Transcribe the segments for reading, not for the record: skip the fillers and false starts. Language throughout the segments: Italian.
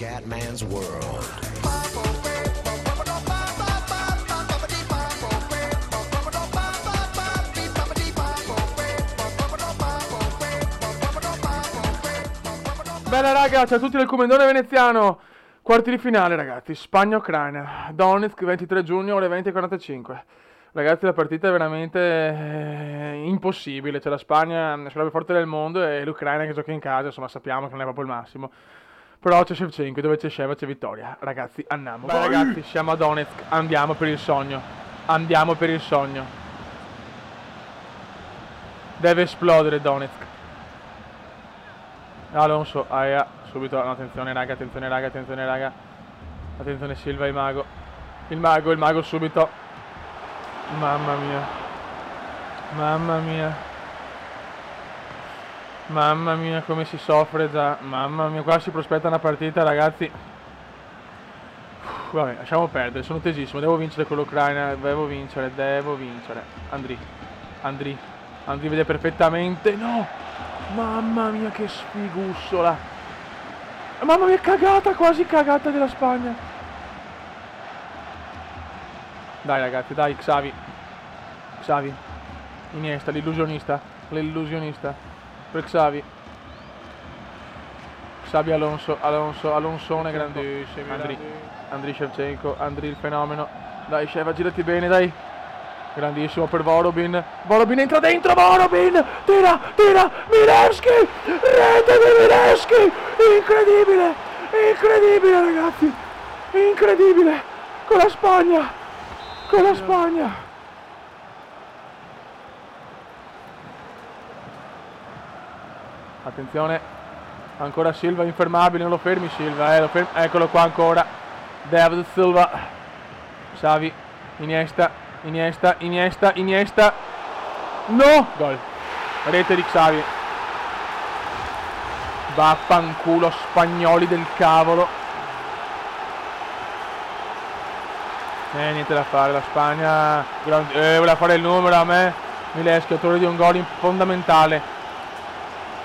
Scatman's World. Bella raga, ciao a tutti del Comendone Veneziano. Quarti di finale ragazzi, Spagna-Ucraina, Donetsk, 23 giugno ore 20:45. Ragazzi, la partita è veramente impossibile, cioè la Spagna è la più forte del mondo e l'Ucraina che gioca in casa, insomma sappiamo che non è proprio il massimo. Però c'è Shevchenko, dove c'è Sheva c'è vittoria. Ragazzi, andiamo. Beh ragazzi, siamo a Donetsk, andiamo per il sogno. Andiamo per il sogno. Deve esplodere Donetsk. Alonso, aia, subito, no, attenzione raga, attenzione raga, attenzione raga. Attenzione Silva, il mago. Il mago subito. Mamma mia. Mamma mia. Mamma mia come si soffre già. Mamma mia, qua si prospetta una partita ragazzi. Vabbè, lasciamo perdere, sono tesissimo, devo vincere con l'Ucraina, devo vincere. Andri vede perfettamente, no! Mamma mia che sfigussola. Mamma mia, cagata, quasi cagata della Spagna. Dai ragazzi, dai, Xavi. Iniesta, l'illusionista. Per Xavi. Alonsone grandissimo. Andri Shevchenko, Andri il fenomeno. Dai Sheva, girati bene, dai. Grandissimo per Vorobin. Vorobin entra dentro, Vorobin! Tira! Milevski! Rete di Milevski! Incredibile ragazzi! Incredibile! Con la Spagna! Attenzione! Ancora Silva, infermabile, non lo fermi Silva, eccolo qua ancora. David Silva. Xavi, Iniesta. No! Gol. Rete di Xavi. Vaffanculo spagnoli del cavolo. Niente da fare, la Spagna voleva fare il numero a me. Milevski, autore di un gol fondamentale.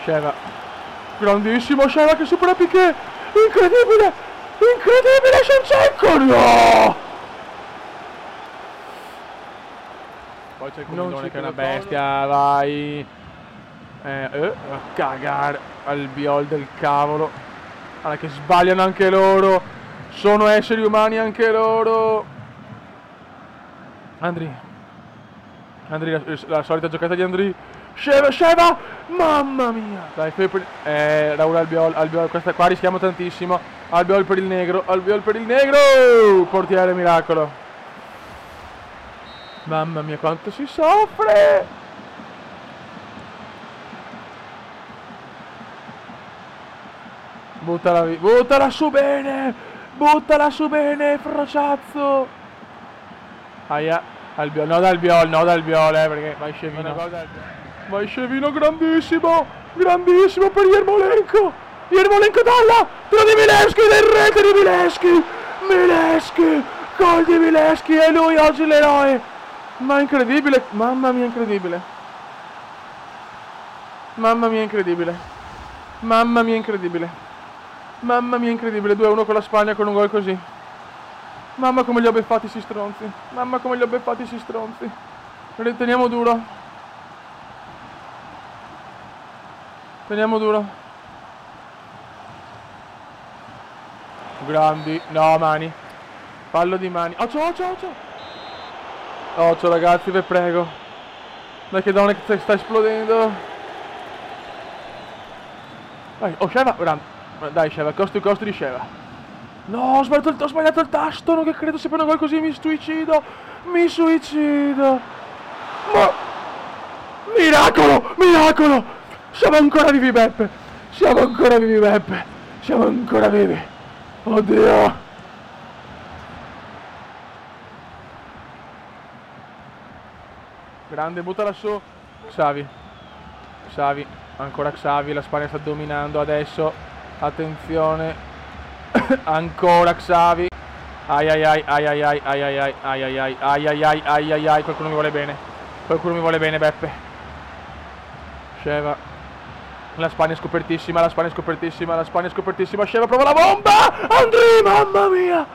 Sheva. Grandissimo Sheva che supera Piqué. Incredibile Shevchenko. No! Poi c'è il Comendone che è una bestia, vai. A cagare. Albiol del cavolo. Guarda che sbagliano anche loro. Sono esseri umani anche loro. Andri, la solita giocata di Andri. Sheva. Mamma mia. Dai, Raul Albiol, questa qua rischiamo tantissimo. Albiol per il negro. Portiere miracolo. Mamma mia quanto si soffre! Buttala su bene! Frociazzo! Aia, Albiol, no dal Biol, perché vai Scevino, grandissimo per Yermolenko, dalla! Tiro di Milevski, del rete di Milevski, gol di Milevski, e lui oggi l'eroe! Ma incredibile, mamma mia incredibile. 2-1 con la Spagna con un gol così. Mamma come li ho beffati sti stronzi. Teniamo duro. Grandi, no Mani. Fallo di Mani. Occhio ragazzi, vi prego. Dai che Donetsk sta esplodendo. Vai, Sheva, dai Sheva, costo di Sheva. No, ho sbagliato il tasto, non che credo se per un gol così mi suicido. Ma miracolo! Siamo ancora vivi Beppe. Oddio. Grande, buttala su. Xavi, ancora Xavi, la Spagna sta dominando adesso. Attenzione. Ancora Xavi. Ai, qualcuno mi vuole bene Beppe. Sheva. La Spagna è scopertissima, la Spagna è scopertissima, la Spagna è scopertissima. Sheva prova la bomba! André, mamma mia!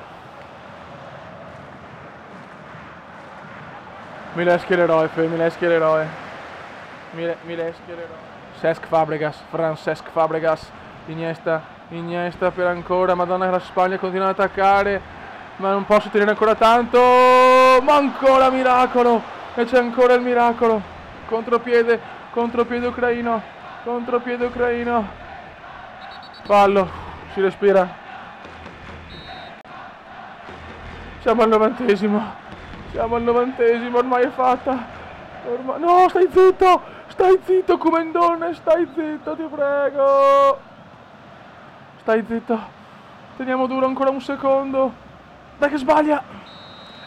Mileschi l'eroe, Mileschi l'eroe. Mileschi l'eroe. Cesc Fabregas, Francesc Fabregas. Iniesta per ancora. Madonna, la Spagna continua ad attaccare. Ma non posso tenere ancora tanto. Ma ancora miracolo! E c'è ancora il miracolo. Contropiede ucraino. Contropiede ucraino. Fallo. Si respira. Siamo al 90esimo. Siamo al 90esimo. Ormai è fatta. No, stai zitto. Stai zitto, Comendone. Stai zitto, ti prego. Stai zitto. Teniamo duro ancora un secondo. Dai che sbaglia.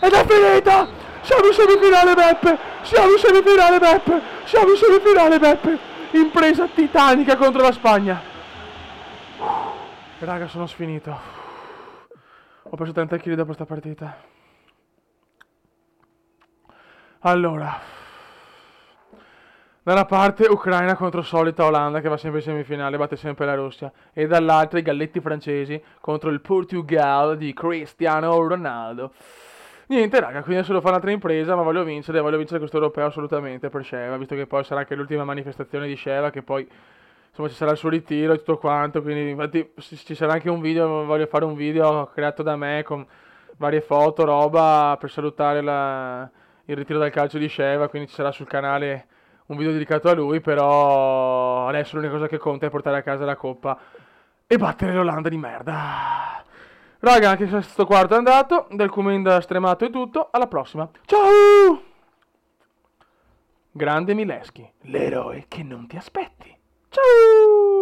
Ed è finita. Siamo in semifinale, Beppe. Siamo in semifinale, Beppe. Siamo in semifinale, Beppe. Impresa titanica contro la Spagna. Raga, sono sfinito. Ho preso 30 kg dopo questa partita. Allora, da una parte Ucraina contro solita Olanda che va sempre in semifinale, batte sempre la Russia, e dall'altra i galletti francesi contro il Portugal di Cristiano Ronaldo. Niente raga, quindi adesso devo fare un'altra impresa, ma voglio vincere questo europeo assolutamente per Sheva, visto che poi sarà anche l'ultima manifestazione di Sheva, che poi insomma ci sarà il suo ritiro e tutto quanto, quindi infatti ci sarà anche un video, voglio fare un video creato da me con varie foto, roba, per salutare il ritiro dal calcio di Sheva, quindi ci sarà sul canale un video dedicato a lui, però adesso l'unica cosa che conta è portare a casa la coppa e battere l'Olanda di merda. Raga, anche se questo quarto è andato, del Comenda stremato è tutto, alla prossima. Ciao! Grande Mileschi, l'eroe che non ti aspetti. Ciao!